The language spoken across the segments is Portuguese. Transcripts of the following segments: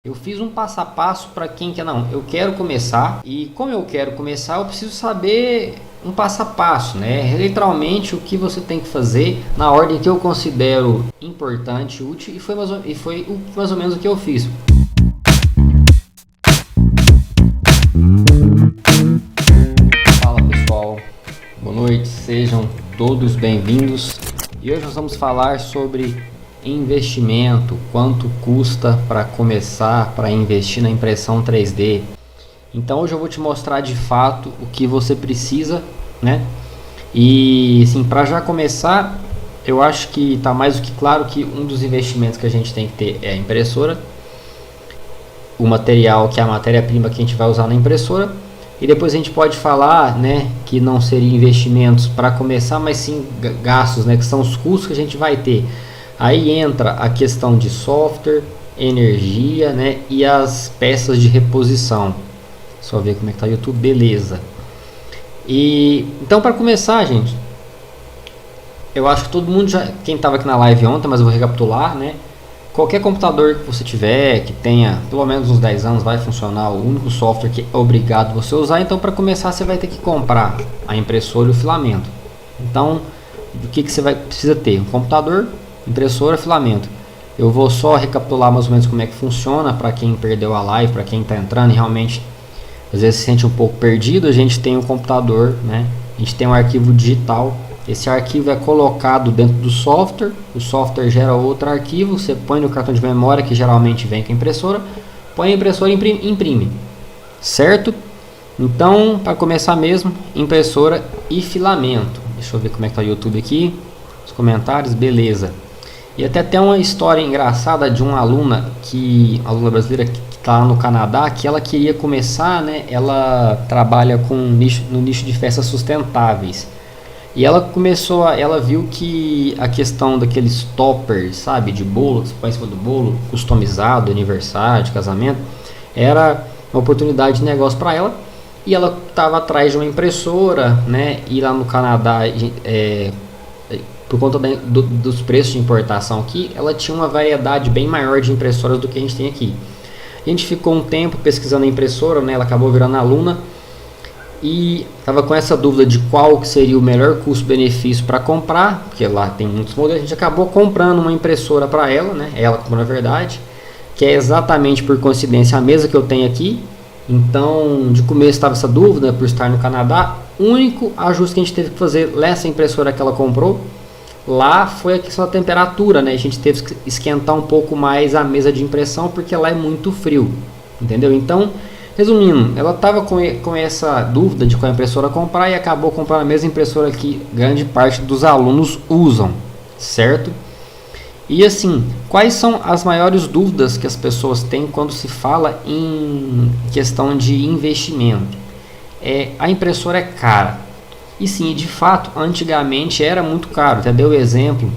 Eu fiz um passo a passo para quem quer, não, eu quero começar e como eu quero começar, eu preciso saber um passo a passo, né? Literalmente o que você tem que fazer na ordem que eu considero importante, útil e foi mais ou menos o que eu fiz. Fala pessoal, boa noite, sejam todos bem-vindos e hoje nós vamos falar sobre investimento, quanto custa para começar, para investir na impressão 3D. Então hoje eu vou te mostrar de fato o que você precisa, né? E assim, para já começar, eu acho que está mais do que claro que um dos investimentos que a gente tem que ter é a impressora, o material que é a matéria-prima que a gente vai usar na impressora. E depois a gente pode falar, né, que não seriam investimentos para começar, mas sim gastos, né, que são os custos que a gente vai ter. Aí entra a questão de software, energia, né, e as peças de reposição. Só ver como é que tá o YouTube, beleza. E então para começar, gente, eu acho que todo mundo já, quem estava aqui na live ontem, mas eu vou recapitular, né? Qualquer computador que você tiver, que tenha pelo menos uns 10 anos, vai funcionar o único software que é obrigado você usar. Então para começar você vai ter que comprar a impressora e o filamento. Então o que você precisa ter? Um computador, impressora, filamento. Eu vou só recapitular mais ou menos como é que funciona para quem perdeu a live, para quem está entrando e realmente às vezes se sente um pouco perdido. A gente tem um computador, né? A gente tem um arquivo digital. Esse arquivo é colocado dentro do software. O software gera outro arquivo. Você põe no cartão de memória que geralmente vem com a impressora. Põe a impressora e imprime. Certo? Então, para começar mesmo, impressora e filamento. Deixa eu ver como é que está o YouTube aqui. Os comentários, beleza. E até uma história engraçada de uma aluna brasileira que está lá no Canadá, que ela queria começar, né? Ela trabalha no nicho de festas sustentáveis. E ela ela viu que a questão daqueles toppers, sabe, de bolo, que você põe em cima do bolo, customizado, aniversário, de casamento, era uma oportunidade de negócio para ela. E ela estava atrás de uma impressora, né? E lá no Canadá, por conta dos preços de importação aqui, ela tinha uma variedade bem maior de impressoras do que a gente tem aqui. A gente ficou um tempo pesquisando a impressora, né? Ela acabou virando aluna e estava com essa dúvida de qual que seria o melhor custo-benefício para comprar, porque lá tem muitos modelos. A gente acabou comprando uma impressora para ela, né? Ela comprou na verdade, que é exatamente por coincidência a mesa que eu tenho aqui. Então, de começo estava essa dúvida por estar no Canadá. O único ajuste que a gente teve que fazer nessa impressora que ela comprou lá foi a questão da temperatura, né? A gente teve que esquentar um pouco mais a mesa de impressão porque lá é muito frio, entendeu? Então, resumindo, ela estava com essa dúvida de qual impressora comprar e acabou comprando a mesma impressora que grande parte dos alunos usam, certo? E assim, quais são as maiores dúvidas que as pessoas têm quando se fala em questão de investimento? A impressora é cara. E sim, de fato, antigamente era muito caro. Até dei o exemplo,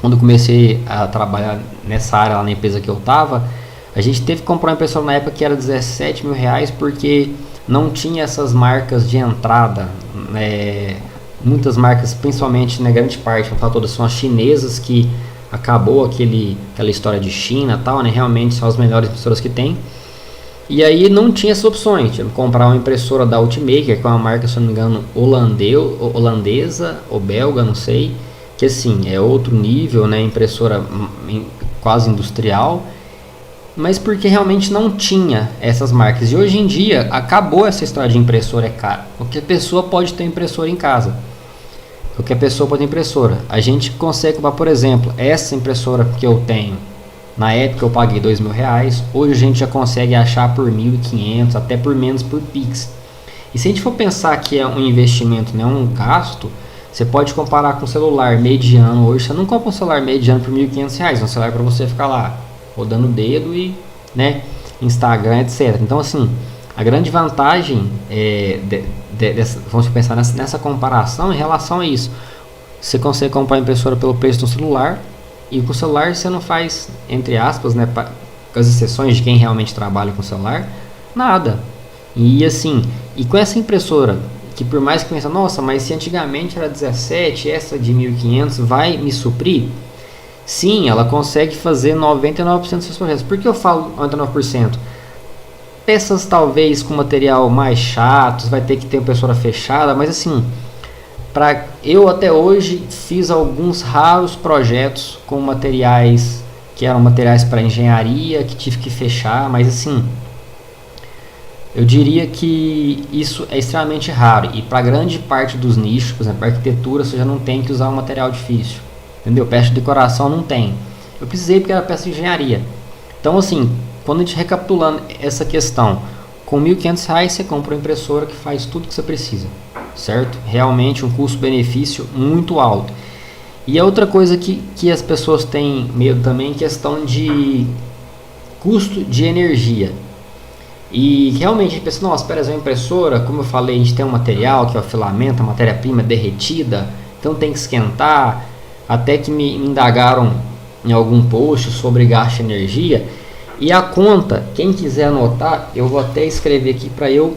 quando comecei a trabalhar nessa área lá na empresa que eu estava, a gente teve que comprar uma impressora na época que era 17 mil reais porque não tinha essas marcas de entrada, né? Muitas marcas, principalmente na grande parte, não todas, são as chinesas que acabou aquela história de China e tal, né? Realmente são as melhores impressoras que tem. E aí não tinha essas opções, tinha que comprar uma impressora da Ultimaker, que é uma marca, se não me engano, holandesa ou belga, não sei, que assim, é outro nível, né? Impressora quase industrial, mas porque realmente não tinha essas marcas. E hoje em dia acabou essa história de impressora é cara. Qualquer pessoa pode ter impressora em casa. Qualquer pessoa pode ter impressora. A gente consegue comprar, por exemplo, essa impressora que eu tenho. Na época eu paguei R$2.000. Hoje a gente já consegue achar por 1.500, até por menos por Pix. E se a gente for pensar que é um investimento, não é um gasto, você pode comparar com um celular mediano. Hoje você não compra um celular mediano por R$1.500. Um celular para você ficar lá rodando o dedo e, né, Instagram, etc. Então assim, a grande vantagem vamos pensar nessa comparação em relação a isso. Você consegue comprar a impressora pelo preço do celular, e com o celular você não faz, entre aspas, né, com as exceções de quem realmente trabalha com o celular, nada. E assim, e com essa impressora, que por mais que pense, nossa, mas se antigamente era 17, essa de 1.500 vai me suprir? Sim, ela consegue fazer 99% dos seus projetos. Por que eu falo 99%? Peças talvez com material mais chatos, vai ter que ter impressora fechada, mas assim, eu até hoje fiz alguns raros projetos com materiais que eram materiais para engenharia, que tive que fechar, mas assim, eu diria que isso é extremamente raro. E para grande parte dos nichos, por exemplo, arquitetura, você já não tem que usar um material difícil. Entendeu? Peça de decoração não tem. Eu precisei porque era peça de engenharia. Então, assim, quando a gente recapitulando essa questão, com R$1.500 você compra uma impressora que faz tudo que você precisa. Certo? Realmente um custo-benefício muito alto. E a outra coisa que as pessoas têm medo também é questão de custo de energia. E realmente a gente pensa, nossa, espera, uma impressora, como eu falei, a gente tem um material que é o filamento, a matéria-prima derretida, então tem que esquentar. Até que me indagaram em algum post sobre gasto de energia. E a conta, quem quiser anotar, eu vou até escrever aqui para eu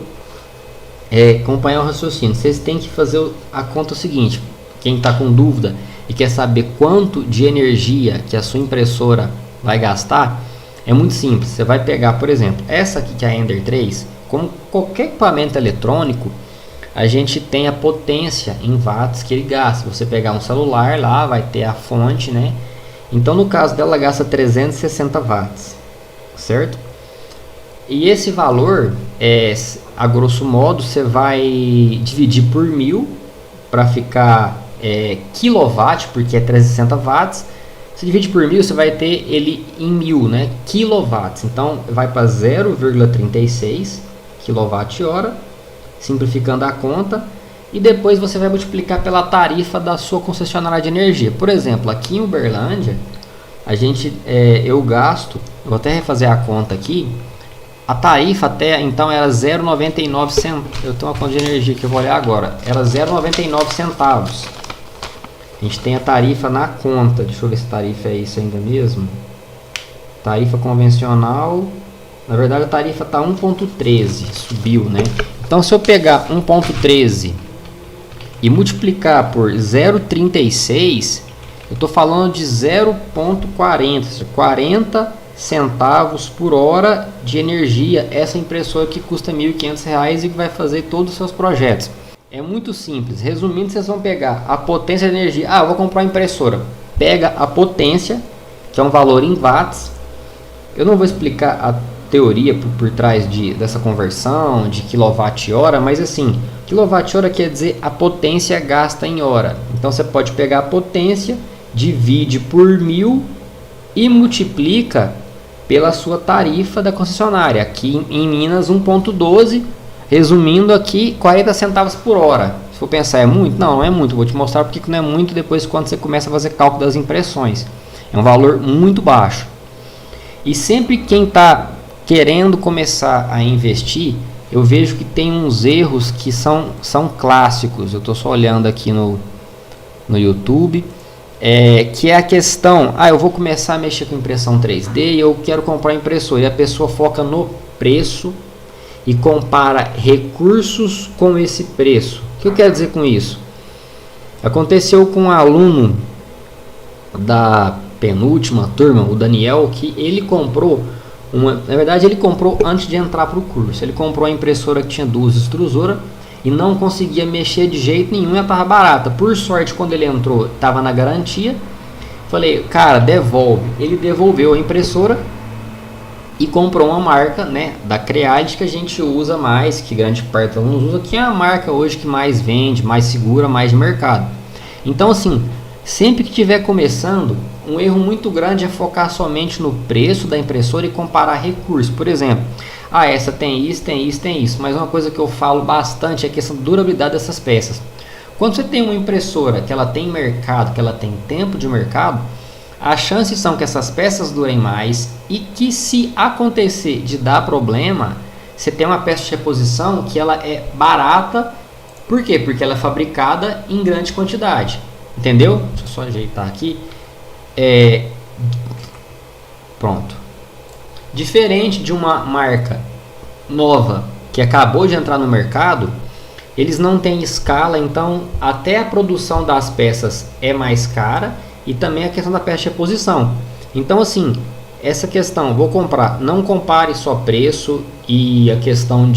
acompanhar o raciocínio. Vocês têm que fazer a conta seguinte. Quem está com dúvida e quer saber quanto de energia que a sua impressora vai gastar, é muito simples. Você vai pegar, por exemplo, essa aqui que é a Ender 3, como qualquer equipamento eletrônico, a gente tem a potência em watts que ele gasta. Se você pegar um celular lá, vai ter a fonte, né? Então, no caso dela, ela gasta 360 watts, certo? E esse valor, a grosso modo, você vai dividir por 1000 para ficar quilowatt, porque é 360 watts. Se divide por 1000, você vai ter ele em 1000, né? Quilowatts. Então, vai para 0,36 kWh. Simplificando a conta, e depois você vai multiplicar pela tarifa da sua concessionária de energia. Por exemplo, aqui em Uberlândia, eu gasto, vou até refazer a conta aqui, a tarifa até então era 0,99 centavos. Eu tenho uma conta de energia que eu vou olhar agora, era 0,99 centavos. A gente tem a tarifa na conta, deixa eu ver se a tarifa é isso ainda mesmo. Tarifa convencional, na verdade a tarifa está 1,13, subiu, né? Então, se eu pegar 1,13 e multiplicar por 0,36, eu estou falando de 0,40, ou seja, 40 centavos por hora de energia. Essa impressora que custa R$1.500 e que vai fazer todos os seus projetos. É muito simples. Resumindo, vocês vão pegar a potência de energia. Eu vou comprar uma impressora. Pega a potência, que é um valor em watts. Eu não vou explicar a teoria por trás dessa conversão de quilowatt-hora, mas assim, quilowatt-hora quer dizer a potência gasta em hora. Então você pode pegar a potência, divide por 1000 e multiplica pela sua tarifa da concessionária. Aqui em Minas 1,12, resumindo aqui 40 centavos por hora. Se for pensar, é muito? Não, não é muito. Vou te mostrar porque não é muito depois quando você começa a fazer cálculo das impressões. É um valor muito baixo. E sempre quem está querendo começar a investir, eu vejo que tem uns erros que são clássicos. Eu estou só olhando aqui no YouTube, que é a questão, eu vou começar a mexer com impressão 3D e eu quero comprar impressora, e a pessoa foca no preço e compara recursos com esse preço. O que eu quero dizer com isso? Aconteceu com um aluno da penúltima turma, o Daniel, que ele comprou na verdade ele comprou antes de entrar para o curso. Ele comprou a impressora que tinha 2 extrusoras e não conseguia mexer de jeito nenhum, e ela estava barata. Por sorte, quando ele entrou, estava na garantia. Falei, cara, devolve. Ele devolveu a impressora e comprou uma marca, né, da Creality, que a gente usa mais, que grande parte dos alunos usa, que é a marca hoje que mais vende, mais segura, mais de mercado. Então, assim, sempre que estiver começando, um erro muito grande é focar somente no preço da impressora e comparar recursos. Por exemplo, essa tem isso, tem isso, tem isso. Mas uma coisa que eu falo bastante é a questão da durabilidade dessas peças. Quando você tem uma impressora que ela tem mercado, que ela tem tempo de mercado, as chances são que essas peças durem mais e que, se acontecer de dar problema, você tem uma peça de reposição que ela é barata. Por quê? Porque ela é fabricada em grande quantidade. Entendeu? Deixa eu só ajeitar aqui. Pronto. Diferente de uma marca nova que acabou de entrar no mercado, eles não têm escala, então até a produção das peças é mais cara e também a questão da peça de reposição. Então assim, essa questão, vou comprar, não compare só preço e a questão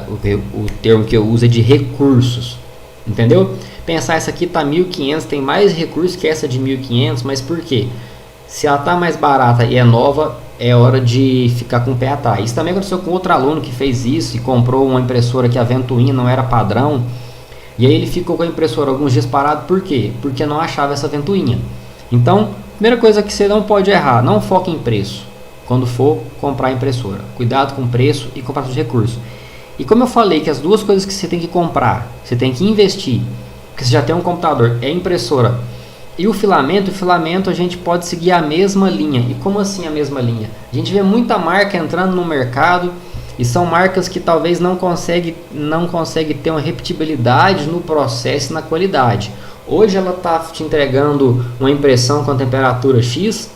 o termo que eu uso é de recursos, entendeu? Pensar, essa aqui tá 1.500, tem mais recursos que essa de 1.500, mas por quê? Se ela tá mais barata e é nova, é hora de ficar com o pé atrás. Isso também aconteceu com outro aluno que fez isso e comprou uma impressora que a ventoinha não era padrão, e aí ele ficou com a impressora alguns dias parado. Por quê? Porque não achava essa ventoinha. Então, primeira coisa que você não pode errar, não foque em preço quando for comprar impressora. Cuidado com preço e comprar os recursos. E como eu falei que as duas coisas que você tem que comprar, você tem que investir, porque você já tem um computador, é a impressora e o filamento a gente pode seguir a mesma linha. E como assim a mesma linha? A gente vê muita marca entrando no mercado e são marcas que talvez não consegue ter uma repetibilidade no processo e na qualidade. Hoje ela está te entregando uma impressão com a temperatura X,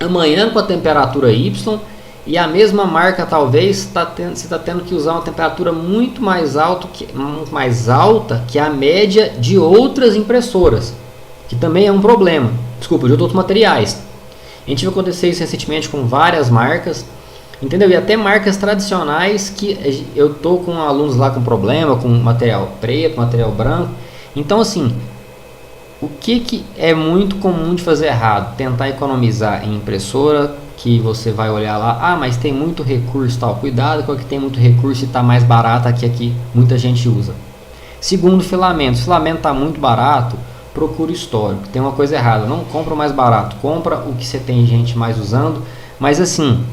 amanhã com a temperatura Y, e a mesma marca talvez você está tendo que usar uma temperatura muito mais alta que a média de outras impressoras, que também é um problema. Desculpa, de outros materiais. A gente viu acontecer isso recentemente com várias marcas, entendeu? E até marcas tradicionais que eu tô com alunos lá com problema, com material preto, material branco. Então assim, o que é muito comum de fazer errado? Tentar economizar em impressora, que você vai olhar lá, mas tem muito recurso, tal. Cuidado com a que tem muito recurso e está mais barata que aqui muita gente usa. Segundo, filamento. Se o filamento está muito barato, procura histórico. Tem uma coisa errada, não compra o mais barato, compra o que você tem gente mais usando. Mas assim,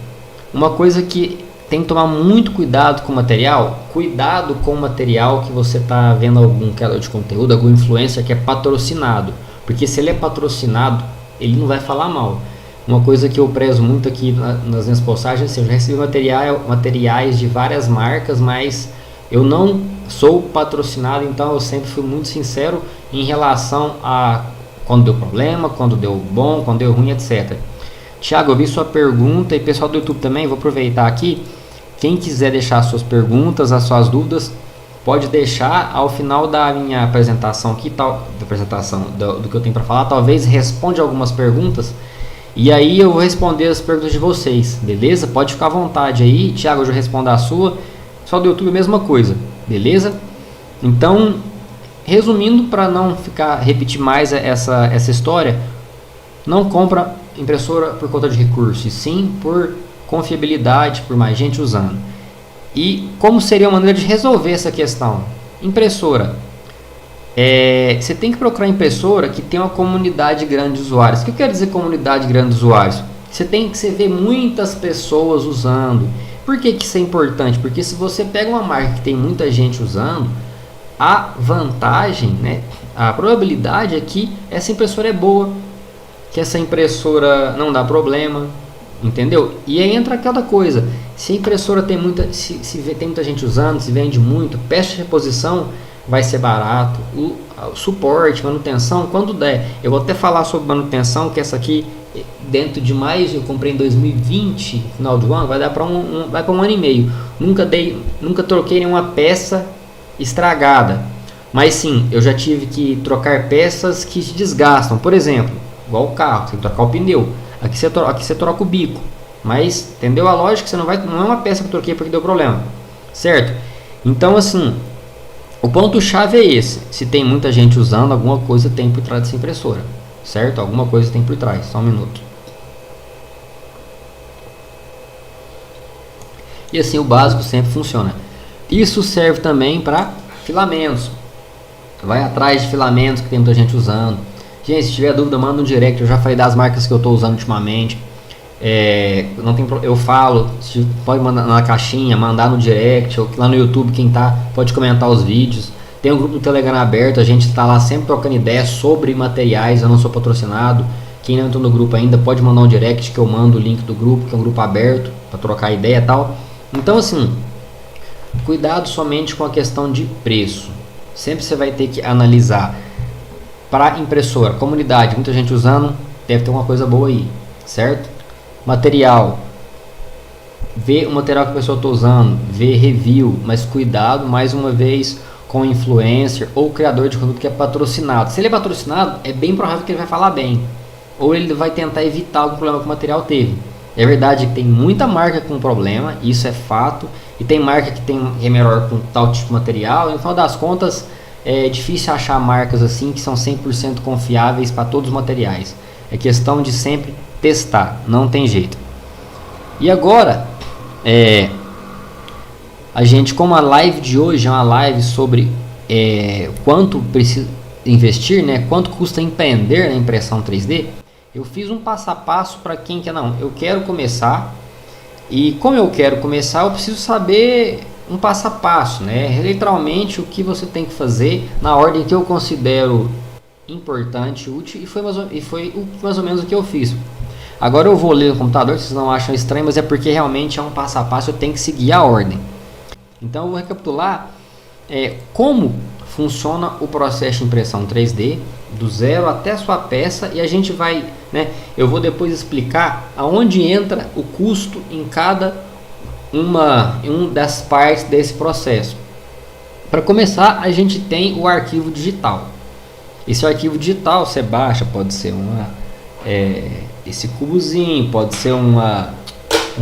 uma coisa que tem que tomar muito cuidado com o material, cuidado com o material que você está vendo algum criador de conteúdo, algum influencer que é patrocinado, porque se ele é patrocinado, ele não vai falar mal. Uma coisa que eu prezo muito aqui nas minhas postagens, eu já recebi materiais de várias marcas, mas eu não sou patrocinado, então eu sempre fui muito sincero em relação a quando deu problema, quando deu bom, quando deu ruim, etc. Thiago, eu vi sua pergunta e pessoal do YouTube também, vou aproveitar aqui. Quem quiser deixar suas perguntas, as suas dúvidas, pode deixar ao final da minha apresentação aqui, do que eu tenho para falar, talvez responda algumas perguntas. E aí eu vou responder as perguntas de vocês, beleza? Pode ficar à vontade aí, Thiago, eu já respondo a sua. Só do YouTube a mesma coisa, beleza? Então, resumindo, para não repetir mais essa história, não compra impressora por conta de recursos, e sim por confiabilidade, por mais gente usando. E como seria a maneira de resolver essa questão? Impressora. Você tem que procurar impressora que tem uma comunidade grande de usuários. O que eu quero dizer comunidade grande de usuários? Você vê muitas pessoas usando. Por que isso é importante? Porque se você pega uma marca que tem muita gente usando, a vantagem, né, a probabilidade é que essa impressora é boa, que essa impressora não dá problema, entendeu? E aí entra aquela coisa, se a impressora tem tem muita gente usando, se vende muito, peça de reposição vai ser barato, o suporte, manutenção, quando der. Eu vou até falar sobre manutenção, que essa aqui, dentro de mais, eu comprei em 2020, final do ano, vai dar para vai para um ano e meio. Nunca troquei nenhuma peça estragada, mas sim, eu já tive que trocar peças que se desgastam, por exemplo, igual o carro, você tem que trocar o pneu, aqui você troca o bico, mas entendeu a lógica? Não é uma peça que eu troquei porque deu problema, certo? Então assim, o ponto chave é esse: se tem muita gente usando, alguma coisa tem por trás dessa impressora, certo? Alguma coisa tem por trás. Só um minuto. E assim o básico sempre funciona. Isso serve também para filamentos. Vai atrás de filamentos que tem muita gente usando. Gente, se tiver dúvida, manda um direct. Eu já falei das marcas que eu estou usando ultimamente. Eu falo, pode mandar na caixinha, mandar no direct, ou lá no YouTube, quem tá pode comentar os vídeos. Tem um grupo do Telegram aberto, a gente está lá sempre trocando ideias sobre materiais. Eu não sou patrocinado. Quem não entrou no grupo ainda pode mandar um direct que eu mando o link do grupo, que é um grupo aberto para trocar ideia e tal. Então assim, cuidado somente com a questão de preço. Sempre você vai ter que analisar para impressora, comunidade, muita gente usando, deve ter uma coisa boa aí, certo? Material, vê o material que a pessoa está usando, vê review, mas cuidado, mais uma vez, com influencer ou criador de conteúdo que é patrocinado. Se ele é patrocinado, é bem provável que ele vai falar bem, ou ele vai tentar evitar algum problema que o material teve. É verdade que tem muita marca com problema, isso é fato, e tem marca que é melhor com tal tipo de material. No final das contas, é difícil achar marcas assim que são 100% confiáveis para todos os materiais. É questão de sempre testar, não tem jeito. E agora, a gente, como a live de hoje é uma live sobre quanto precisa investir, né, quanto custa empreender na impressão 3D, eu fiz um passo a passo para quem quer. Não, eu quero começar, e como eu quero começar, eu preciso saber um passo a passo, né, literalmente o que você tem que fazer na ordem que eu considero importante, útil, e foi mais ou menos o que eu fiz. Agora eu vou ler no computador, vocês não acham estranho, mas é porque realmente é um passo a passo, eu tenho que seguir a ordem. Então eu vou recapitular como funciona o processo de impressão 3D, do zero até a sua peça, e a gente vai, eu vou depois explicar aonde entra o custo em cada uma das partes desse processo. Para começar, a gente tem o arquivo digital. Esse arquivo digital você baixa, pode ser esse cubozinho, pode ser um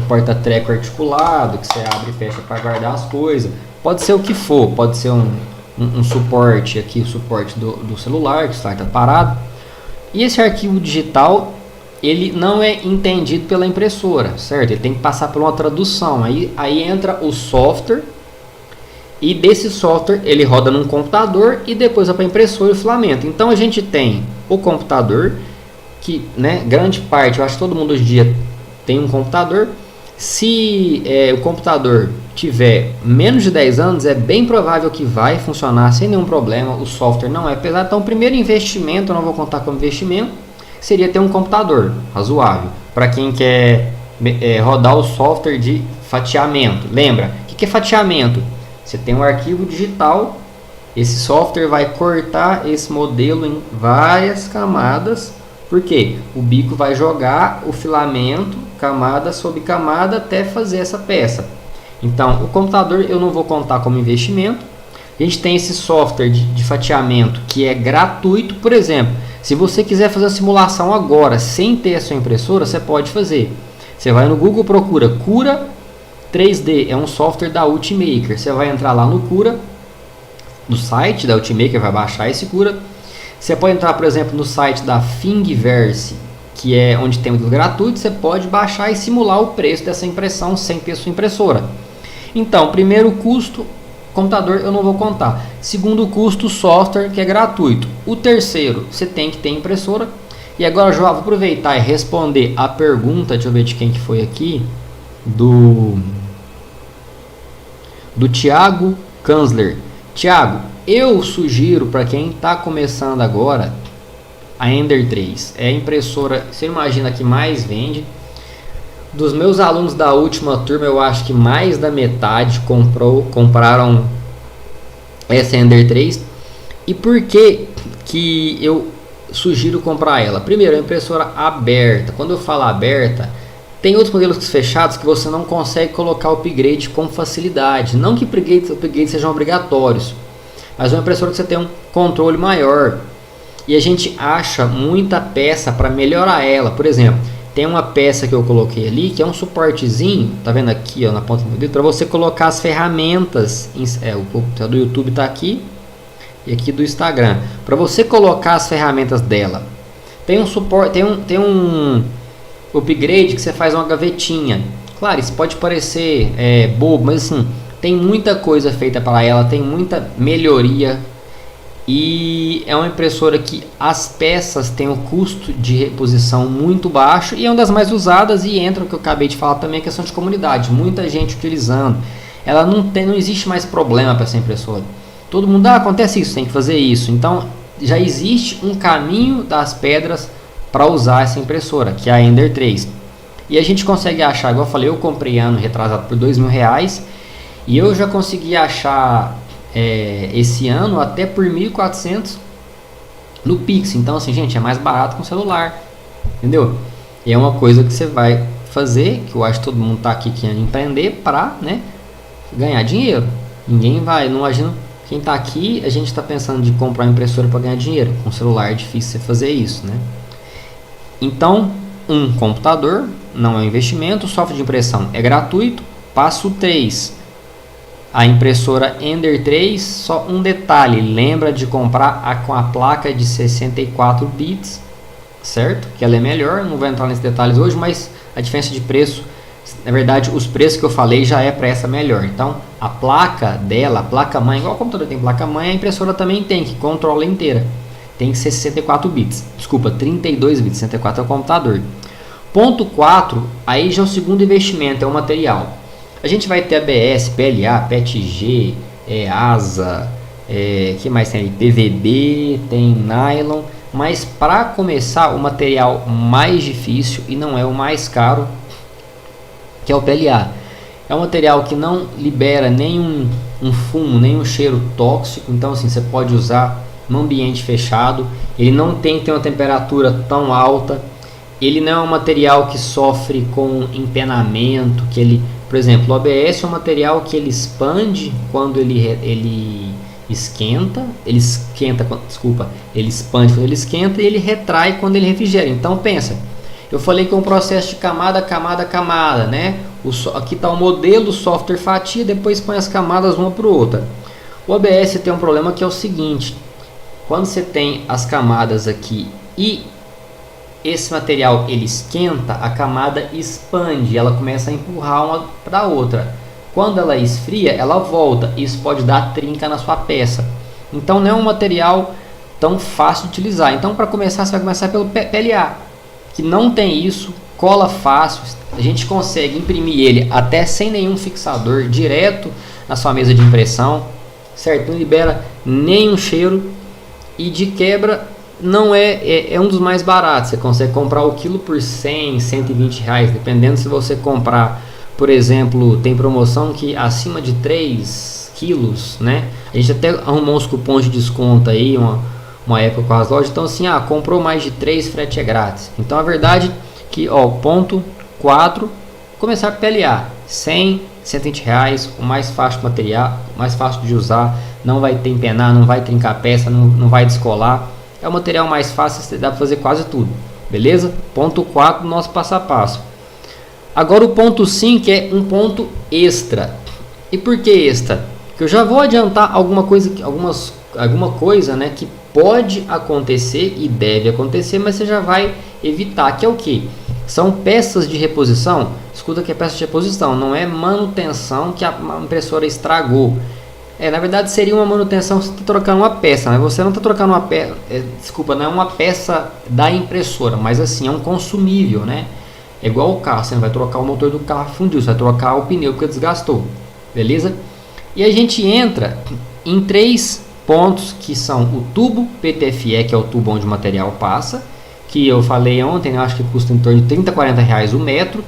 porta-treco articulado que você abre e fecha para guardar as coisas, pode ser o que for, pode ser um suporte aqui, o suporte do celular que está parado. E esse arquivo digital, ele não é entendido pela impressora, certo? Ele tem que passar por uma tradução. Aí entra o software, e desse software ele roda num computador e depois vai para a impressora e o filamento. Então a gente tem o computador, que grande parte, eu acho que todo mundo hoje em dia tem um computador. Se o computador tiver menos de 10 anos, é bem provável que vai funcionar sem nenhum problema. O software não é pesado. Então o primeiro investimento, eu não vou contar como investimento, seria ter um computador razoável. Para quem quer rodar o software de fatiamento. Lembra, o que é fatiamento? Você tem um arquivo digital, esse software vai cortar esse modelo em várias camadas, porque o bico vai jogar o filamento camada sobre camada até fazer essa peça. Então o computador eu não vou contar como investimento. A gente tem esse software de fatiamento que é gratuito. Por exemplo, se você quiser fazer a simulação agora sem ter a sua impressora, você pode fazer. Você vai no Google, procura Cura 3D, é um software da Ultimaker. Você vai entrar lá no Cura, no site da Ultimaker, vai baixar esse Cura. Você pode entrar, por exemplo, no site da Thingiverse, que é onde tem o gratuito. Você pode baixar e simular o preço dessa impressão sem ter sua impressora. Então, primeiro custo, computador eu não vou contar. Segundo custo, software, que é gratuito. O terceiro, você tem que ter impressora. E agora, João, vou aproveitar e responder a pergunta, deixa eu ver de quem que foi aqui, do Thiago Kanzler. Thiago, eu sugiro para quem está começando agora a Ender 3. É a impressora, você imagina, que mais vende. Dos meus alunos da última turma, eu acho que mais da metade compraram essa Ender 3. E por que eu sugiro comprar ela? Primeiro, a impressora aberta. Quando eu falo aberta, tem outros modelos fechados que você não consegue colocar upgrade com facilidade. Não que upgrades sejam obrigatórios, mas uma impressora que você tem um controle maior. E a gente acha muita peça para melhorar ela. Por exemplo, tem uma peça que eu coloquei ali, que é um suportezinho, tá vendo aqui, ó, na ponta do dedo, para você colocar as ferramentas. O do YouTube está aqui e aqui do Instagram. Para você colocar as ferramentas dela. Tem um suporte, tem um upgrade que você faz uma gavetinha. Claro, isso pode parecer bobo, mas assim, tem muita coisa feita para ela, tem muita melhoria. E é uma impressora que as peças têm um custo de reposição muito baixo e é uma das mais usadas. E entra o que eu acabei de falar também, a questão de comunidade, muita gente utilizando. Ela não existe mais problema para essa impressora. Todo mundo, acontece isso, tem que fazer isso. Então já existe um caminho das pedras para usar essa impressora, que é a Ender 3. E a gente consegue achar, igual eu falei, eu comprei ano retrasado por R$2.000 e eu já consegui achar esse ano até por 1.400 no Pix. Então assim, gente, é mais barato com o celular, entendeu? E é uma coisa que você vai fazer, que eu acho que todo mundo tá aqui querendo empreender para ganhar dinheiro. Ninguém vai, não imagino Quem está aqui, a gente está pensando de comprar uma impressora para ganhar dinheiro. Com celular é difícil você fazer isso, né? Então, um computador não é um investimento, o software de impressão é gratuito. Passo 3, a impressora Ender 3, só um detalhe, lembra de comprar com a placa de 64 bits, certo? Que ela é melhor, não vou entrar nesses detalhes hoje, mas a diferença de preço, na verdade, os preços que eu falei já é para essa melhor. Então, a placa dela, a placa-mãe, igual o computador tem placa-mãe, a impressora também tem, que controla inteira. Tem que ser 64 bits, desculpa, 32 bits, 64 é o computador. Ponto 4, aí já é o segundo investimento, é o material. A gente vai ter ABS, PLA, PETG, ASA, que mais tem aí? PVB, tem nylon, mas para começar o material mais difícil e não é o mais caro, que é o PLA. É um material que não libera nenhum fumo, nenhum cheiro tóxico, então assim, você pode usar no ambiente fechado, ele não tem que ter uma temperatura tão alta, ele não é um material que sofre com empenamento, que ele, por exemplo, o ABS é um material que ele expande quando ele esquenta, ele expande quando ele esquenta e ele retrai quando ele refrigera. Então pensa, eu falei que é um processo de camada, né? Aqui está o modelo, o software fatia, depois põe as camadas uma para outra. O ABS tem um problema que é o seguinte, quando você tem as camadas aqui e esse material ele esquenta, a camada expande, ela começa a empurrar uma para outra. Quando ela esfria, ela volta. Isso pode dar trinca na sua peça. Então não é um material tão fácil de utilizar. Então para começar, você vai começar pelo PLA, que não tem isso, cola fácil. A gente consegue imprimir ele até sem nenhum fixador, direto na sua mesa de impressão, certo? Não libera nenhum cheiro e de quebra não é um dos mais baratos. Você consegue comprar o quilo por 100, 120 reais, dependendo. Se você comprar, por exemplo, tem promoção que acima de 3 quilos, né? A gente até arrumou uns cupons de desconto aí, uma época com as lojas. Então assim, comprou mais de 3, frete é grátis. Então a verdade que, ponto 4, começar a PLA, 100, 120 reais, o mais fácil de material, o mais fácil de usar, não vai ter empenar, não vai trincar a peça, não vai descolar. É o material mais fácil, dá para fazer quase tudo, beleza? Ponto 4 do nosso passo a passo. Agora o ponto 5 é um ponto extra. E por que extra? Porque eu já vou adiantar alguma coisa, né, que pode acontecer e deve acontecer, mas você já vai evitar, que é o que? São peças de reposição. Escuta que é peça de reposição, não é manutenção que a impressora estragou. Na verdade seria uma manutenção, você está trocando uma peça, mas você não está trocando uma peça, não é uma peça da impressora, mas assim, é um consumível, né? É igual o carro, você não vai trocar o motor do carro fundiu, você vai trocar o pneu porque desgastou, beleza? E a gente entra em 3 pontos que são o tubo PTFE, que é o tubo onde o material passa, que eu falei ontem, né? Eu acho que custa em torno de 30, 40 reais o metro.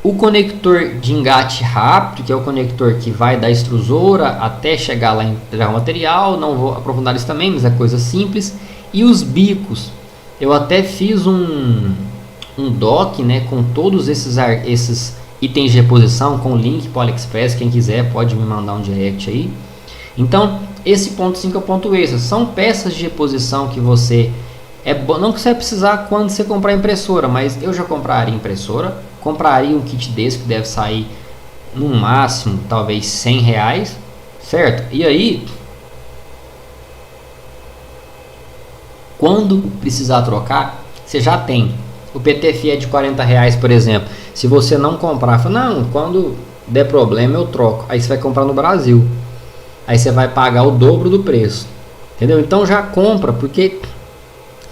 O conector de engate rápido, que é o conector que vai da extrusora até chegar lá e entregar o material. Não vou aprofundar isso também, mas é coisa simples. E os bicos. Eu até fiz um doc, né, com todos esses itens de reposição, com link para o AliExpress. Quem quiser pode me mandar um direct aí. Então, esse ponto 5 é o ponto extra. São peças de reposição que você... não que você vai precisar quando você comprar impressora, mas eu já compraria impressora. Compraria um kit desse que deve sair no máximo, talvez 100 reais, certo? E aí, quando precisar trocar, você já tem. O PTFE é de 40 reais, por exemplo. Se você não comprar, fala, não, quando der problema eu troco. Aí você vai comprar no Brasil. Aí você vai pagar o dobro do preço. Entendeu? Então já compra, porque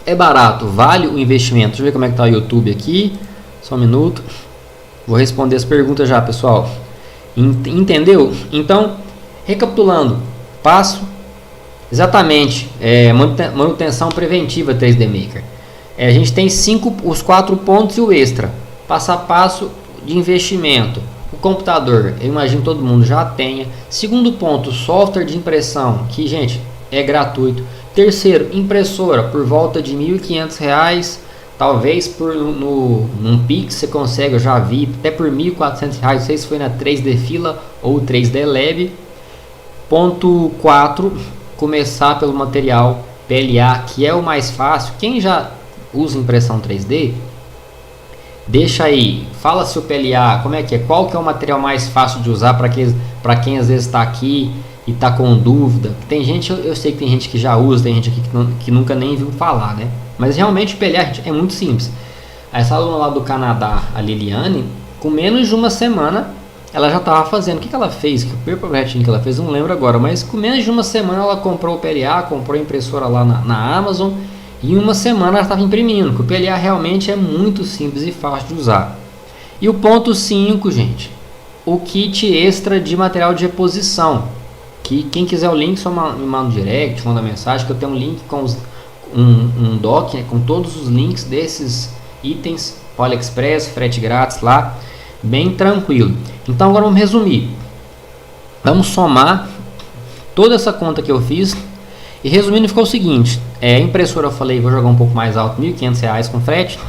é barato, vale o investimento. Deixa eu ver como é que tá o YouTube aqui. Só um minuto. Vou responder as perguntas já, pessoal. Entendeu? Então, recapitulando. Passo. Exatamente. Manutenção preventiva 3D Maker. A gente tem os 4 pontos e o extra. Passo a passo de investimento. O computador, eu imagino todo mundo já tenha. Segundo ponto, software de impressão, que, gente, é gratuito. Terceiro, impressora, por volta de R$ 1.500. Talvez num Pix você consegue, eu já vi, até por R$ 1.400. Não sei se foi na 3D Fila ou 3D Lab. Ponto 4, começar pelo material PLA, que é o mais fácil. Quem já usa impressão 3D, deixa aí, fala se o PLA, como é que é, qual que é o material mais fácil de usar para quem às vezes está aqui e está com dúvida. Tem gente, eu sei que tem gente que já usa, tem gente aqui que nunca nem viu falar, né? Mas realmente o PLA, gente, é muito simples. Essa aluna lá do Canadá, a Liliane, com menos de uma semana ela já estava fazendo. O que ela fez? Que projetinho que ela fez, não lembro agora, mas com menos de uma semana ela comprou o PLA, comprou a impressora lá na Amazon, e em uma semana ela estava imprimindo, porque o PLA realmente é muito simples e fácil de usar. E o ponto 5, gente, o kit extra de material de reposição, que quem quiser o link só me manda um direct, manda mensagem, que eu tenho um link com um doc, né, com todos os links desses itens, AliExpress, frete grátis lá, bem tranquilo. Então agora vamos resumir, vamos somar toda essa conta que eu fiz, e resumindo ficou o seguinte: a impressora eu falei, vou jogar um pouco mais alto, R$ 1.500 com frete.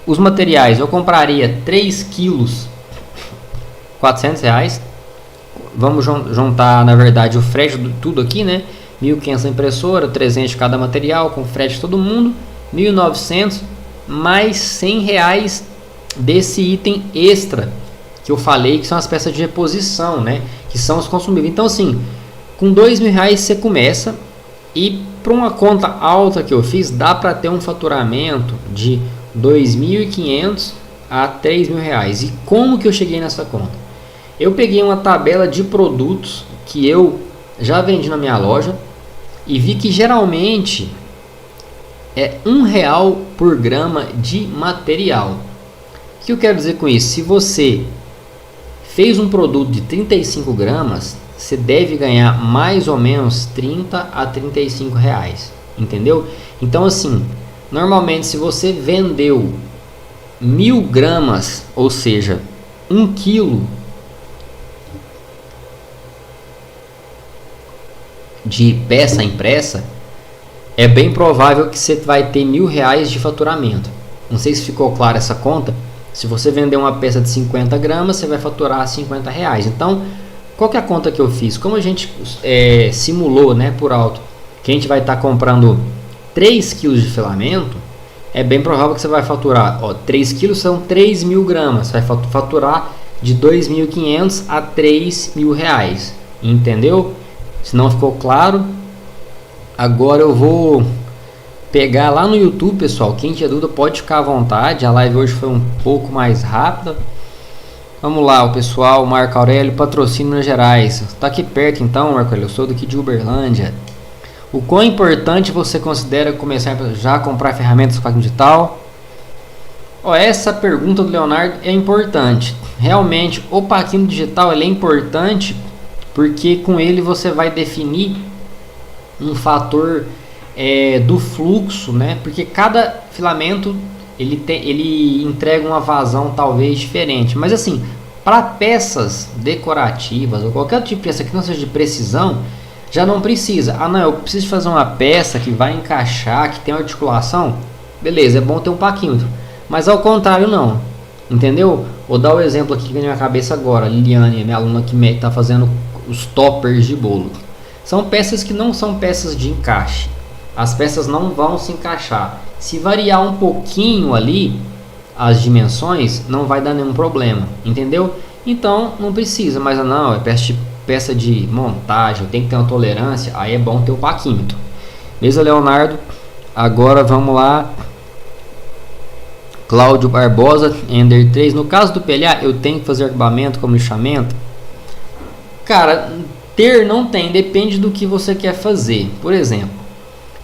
Os materiais eu compraria 3 quilos, R$ 400. Vamos juntar na verdade o frete de tudo aqui, né? 1.500 a impressora, 300 de cada material, com frete de todo mundo, 1.900 mais R$100 desse item extra que eu falei, que são as peças de reposição, né? Que são os consumíveis. Então assim, com R$2.000 você começa, e para uma conta alta que eu fiz, dá para ter um faturamento de R$2.500 a R$3.000. E como que eu cheguei nessa conta? Eu peguei uma tabela de produtos que eu já vendi na minha loja e vi que geralmente é R$1 por grama de material. O que eu quero dizer com isso? Se você fez um produto de 35 gramas, você deve ganhar mais ou menos 30 a 35 reais, entendeu? Então assim, normalmente se você vendeu 1.000 gramas, ou seja, 1 quilo de peça impressa, é bem provável que você vai ter R$1.000 de faturamento. Não sei se ficou clara essa conta. Se você vender uma peça de 50 gramas, você vai faturar R$50. Então, qual que é a conta que eu fiz? Como a gente simulou, né, por alto, que a gente vai estar comprando 3 kg de filamento, é bem provável que você vai faturar, 3 kg são 3.000 gramas, você vai faturar de 2.500 a R$3.000, entendeu? Se não ficou claro, agora eu vou pegar lá no YouTube, pessoal. Quem tiver dúvida pode ficar à vontade, a live hoje foi um pouco mais rápida. Vamos lá, o pessoal, Marco Aurélio, patrocínio Minas Gerais. Está aqui perto então, Marco Aurélio, eu sou daqui de Uberlândia. O quão importante você considera começar já a comprar ferramentas com digital? Essa pergunta do Leonardo é importante. Realmente, o paquino digital ele é importante porque com ele você vai definir um fator do fluxo, né? Porque cada filamento ele entrega uma vazão talvez diferente, mas assim, para peças decorativas ou qualquer tipo de peça que não seja de precisão, já não precisa. Não, eu preciso fazer uma peça que vai encaixar, que tem articulação, beleza, é bom ter um paquímetro, mas ao contrário não, entendeu? Vou dar o exemplo aqui que vem na minha cabeça agora. Liliane, minha aluna que está fazendo os toppers de bolo, são peças que não são peças de encaixe, as peças não vão se encaixar. Se variar um pouquinho ali as dimensões, não vai dar nenhum problema, entendeu? Então não precisa, mas não, é peça de montagem, tem que ter uma tolerância, aí é bom ter o paquímetro. Beleza, Leonardo? Agora vamos lá. Cláudio Barbosa, Ender 3. No caso do PLA, eu tenho que fazer acabamento como lixamento? Cara, não tem, depende do que você quer fazer. Por exemplo,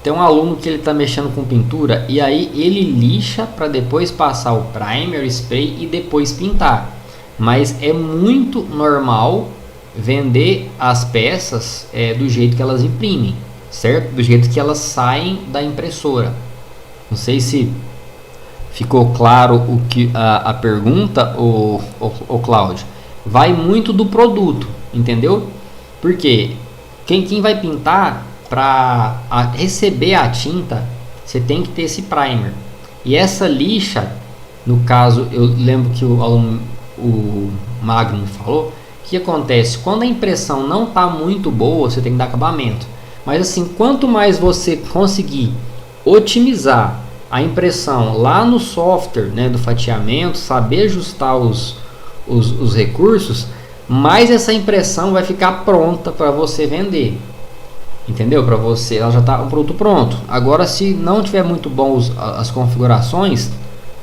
tem um aluno que ele está mexendo com pintura e aí ele lixa para depois passar o primer, spray e depois pintar. Mas é muito normal vender as peças do jeito que elas imprimem, certo? Do jeito que elas saem da impressora. Não sei se ficou claro a pergunta, o Cláudio. Vai muito do produto, entendeu? Porque quem vai pintar, para receber a tinta, você tem que ter esse primer. E essa lixa, no caso, eu lembro que o Magnum falou O que acontece? Quando a impressão não está muito boa, você tem que dar acabamento. Mas assim, quanto mais você conseguir otimizar a impressão lá no software, né, do fatiamento, saber ajustar os recursos, mais essa impressão vai ficar pronta para você vender. Entendeu? Para você, ela já está o produto pronto. Agora, se não tiver muito bom as configurações,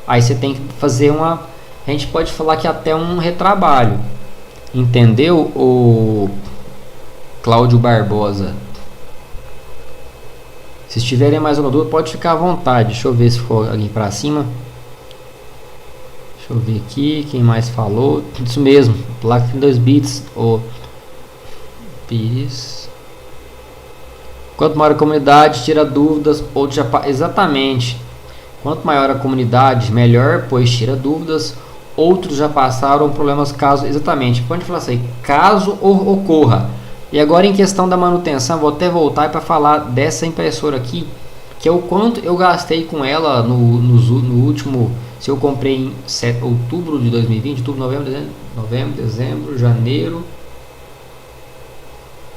aí você tem que fazer a gente pode falar que até um retrabalho. Entendeu, o Cláudio Barbosa? Se tiverem mais uma dúvida, pode ficar à vontade. Deixa eu ver se for alguém para cima. Deixa eu ver aqui quem mais falou. Isso mesmo, placa de 2 bits. O Pires. Quanto maior a comunidade, tira dúvidas ou já exatamente. Quanto maior a comunidade, melhor, pois tira dúvidas. Outros já passaram problemas caso exatamente. Pode falar assim, caso ocorra. E agora em questão da manutenção, vou até voltar para falar dessa impressora aqui, que é o quanto eu gastei com ela no último. Se eu comprei em outubro de 2020, outubro, novembro, dezembro, janeiro.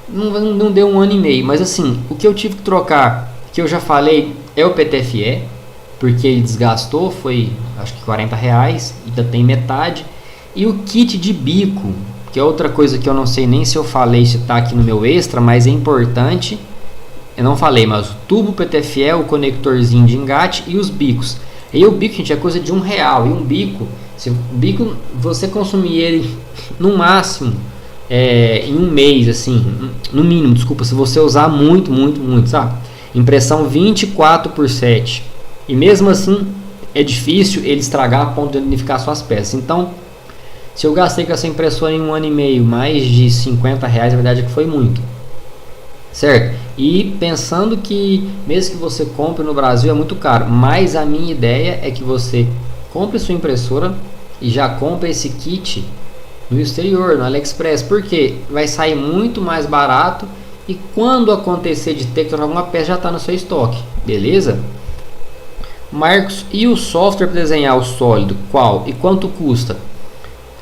Não deu um ano e meio, mas assim, o que eu tive que trocar, que eu já falei, é o PTFE, porque ele desgastou, foi acho que R$40, ainda tem metade, e o kit de bico, que é outra coisa que eu não sei nem se eu falei, se está aqui no meu extra, mas é importante, eu não falei, mas o tubo PTFE, o conectorzinho de engate e os bicos. E o bico, gente, é coisa de R$1, e um bico, se o bico você consumir ele no máximo, em um mês, assim, no mínimo, desculpa, se você usar muito, sabe? Impressão 24/7. E mesmo assim, é difícil ele estragar a ponto de danificar suas peças. Então, se eu gastei com essa impressora em um ano e meio mais de R$50, a verdade é que foi muito. Certo? E pensando que, mesmo que você compre no Brasil, é muito caro. Mas a minha ideia é que você compre sua impressora e já compre esse kit no exterior, no AliExpress, porque vai sair muito mais barato e quando acontecer de ter que trocar alguma peça já está no seu estoque, beleza? Marcos, e o software para desenhar o sólido, qual e quanto custa?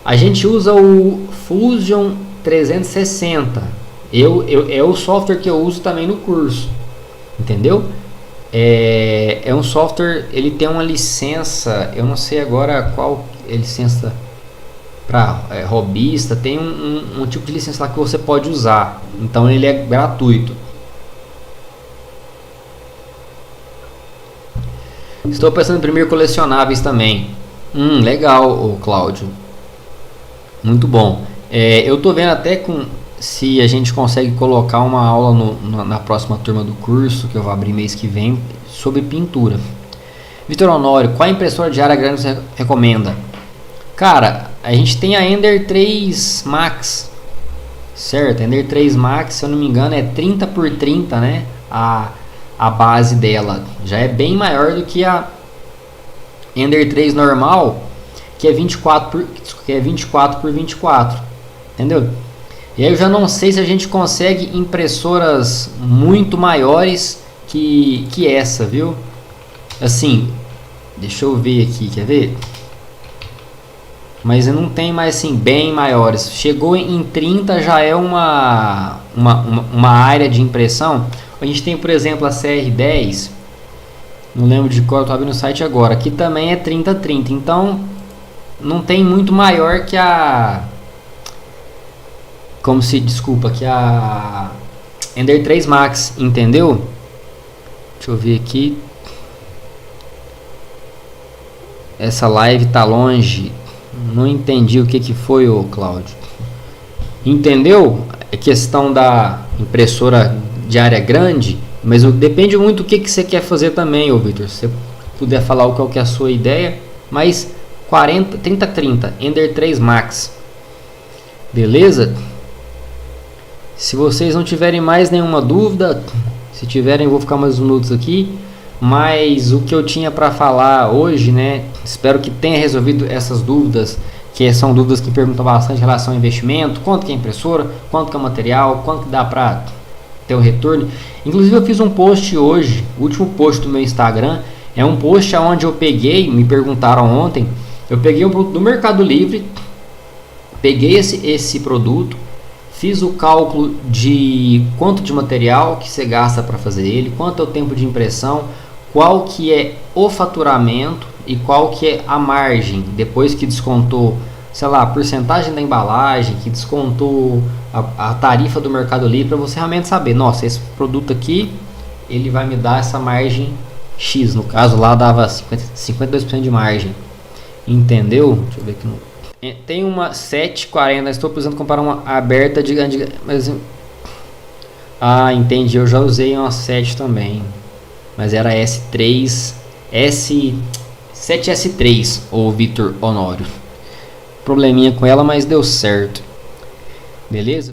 A gente usa o Fusion 360, é o software que eu uso também no curso, entendeu? É um software, ele tem uma licença, eu não sei agora qual é a licença para robista, tem um tipo de licença lá que você pode usar, então ele é gratuito. Estou pensando em imprimir colecionáveis também. Legal, Cláudio, muito bom. Eu estou vendo até se a gente consegue colocar uma aula na próxima turma do curso, que eu vou abrir mês que vem, sobre pintura. Vitor Honório, qual impressora de área grande você recomenda? Cara, a gente tem a Ender 3 Max, certo? A Ender 3 Max, se eu não me engano, é 30x30, né? A base dela já é bem maior do que a Ender 3 normal, que é 24x24, entendeu? E aí eu já não sei se a gente consegue impressoras muito maiores que essa, viu? Assim, deixa eu ver aqui, quer ver? Mas não tem mais assim bem maiores. Chegou em 30 já é uma área de impressão. A gente tem, por exemplo, a CR10. Não lembro de qual, eu tô abrindo no site agora. Aqui também é 30x30. Então não tem muito maior que a que a Ender 3 Max, entendeu? Deixa eu ver aqui. Essa live tá longe. Não entendi o que foi, ô Cláudio. Entendeu? É questão da impressora de área grande, mas depende muito do que você quer fazer também, ô Victor. Se você puder falar qual que é a sua ideia, mas 30x30, Ender 3 Max. Beleza? Se vocês não tiverem mais nenhuma dúvida, se tiverem eu vou ficar mais uns minutos aqui. Mas o que eu tinha para falar hoje, né? Espero que tenha resolvido essas dúvidas, que são dúvidas que perguntam bastante em relação ao investimento, quanto que é a impressora, quanto que é o material, quanto que dá para ter o retorno. Inclusive eu fiz um post hoje, o último post do meu Instagram, é um post onde eu peguei, me perguntaram ontem, eu peguei um produto do Mercado Livre, peguei esse produto, fiz o cálculo de quanto de material que você gasta para fazer ele, quanto é o tempo de impressão, qual que é o faturamento e qual que é a margem, depois que descontou, sei lá, a porcentagem da embalagem, que descontou a tarifa do Mercado Livre, para você realmente saber, nossa, esse produto aqui, ele vai me dar essa margem X, no caso lá dava 52% de margem, entendeu? Deixa eu ver aqui no... Tem uma 740, estou precisando comprar uma aberta de mas... Ah, entendi, eu já usei uma 7 também, mas era S3, 7S3, ou Vitor Honório. Probleminha com ela, mas deu certo. Beleza?